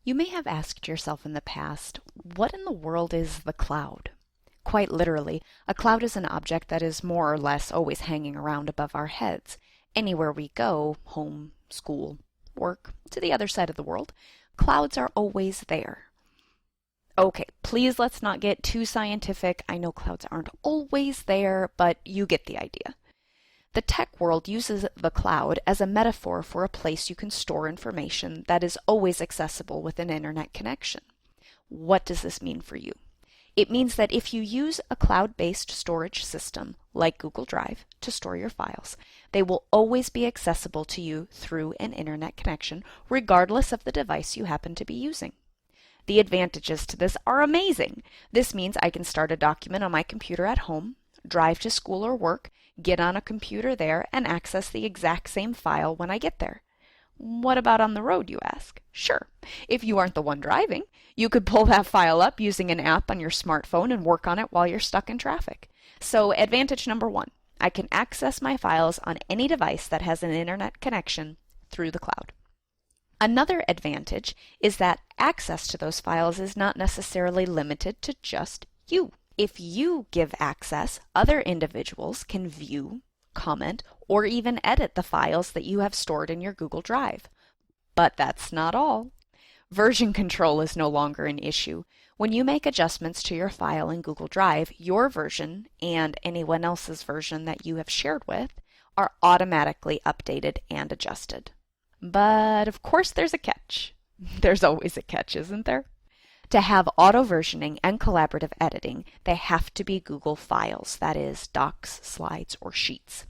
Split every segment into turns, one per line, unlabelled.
You may have asked yourself in the past, what in the world is the cloud? Quite literally, a cloud is an object that is more or less always hanging around above our heads. Anywhere we go, home, school, work, to the other side of the world, clouds are always there. Okay, please let's not get too scientific. I know clouds aren't always there, but you get the idea. The tech world uses the cloud as a metaphor for a place you can store information that is always accessible with an internet connection. What does this mean for you? It means that if you use a cloud-based storage system like Google Drive to store your files, they will always be accessible to you through an internet connection, regardless of the device you happen to be using. The advantages to this are amazing. This means I can start a document on my computer at home, drive to school or work, get on a computer there, and access the exact same file when I get there. What about on the road, you ask? Sure. If you aren't the one driving, you could pull that file up using an app on your smartphone and work on it while you're stuck in traffic. So advantage number one, I can access my files on any device that has an internet connection through the cloud. Another advantage is that access to those files is not necessarily limited to just you. If you give access, other individuals can view, comment, or even edit the files that you have stored in your Google Drive. But that's not all. Version control is no longer an issue. When you make adjustments to your file in Google Drive, your version and anyone else's version that you have shared with are automatically updated and adjusted. But of course there's a catch. There's always a catch, isn't there? To have auto-versioning and collaborative editing, they have to be Google files, that is, docs, slides, or sheets.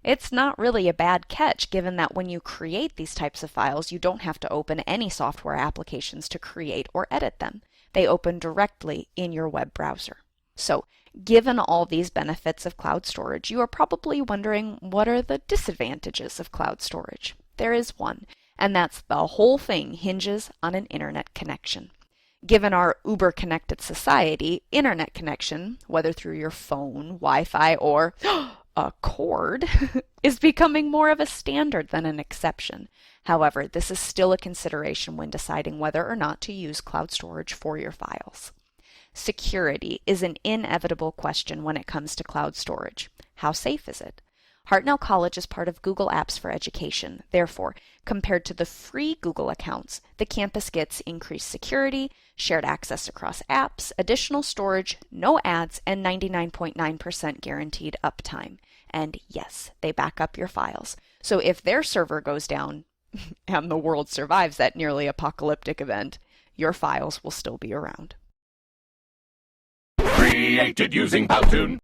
It's not really a bad catch given that when you create these types of files, you don't have to open any software applications to create or edit them. They open directly in your web browser. So, given all these benefits of cloud storage, you are probably wondering, what are the disadvantages of cloud storage? There is one, and that's the whole thing hinges on an internet connection. Given our uber-connected society, internet connection, whether through your phone, Wi-Fi, or a cord, is becoming more of a standard than an exception. However, this is still a consideration when deciding whether or not to use cloud storage for your files. Security is an inevitable question when it comes to cloud storage. How safe is it? Hartnell College is part of Google Apps for Education. Therefore, compared to the free Google accounts, the campus gets increased security, shared access across apps, additional storage, no ads, and 99.9% guaranteed uptime. And yes, they back up your files. So if their server goes down and the world survives that nearly apocalyptic event, your files will still be around.
Created using Powtoon.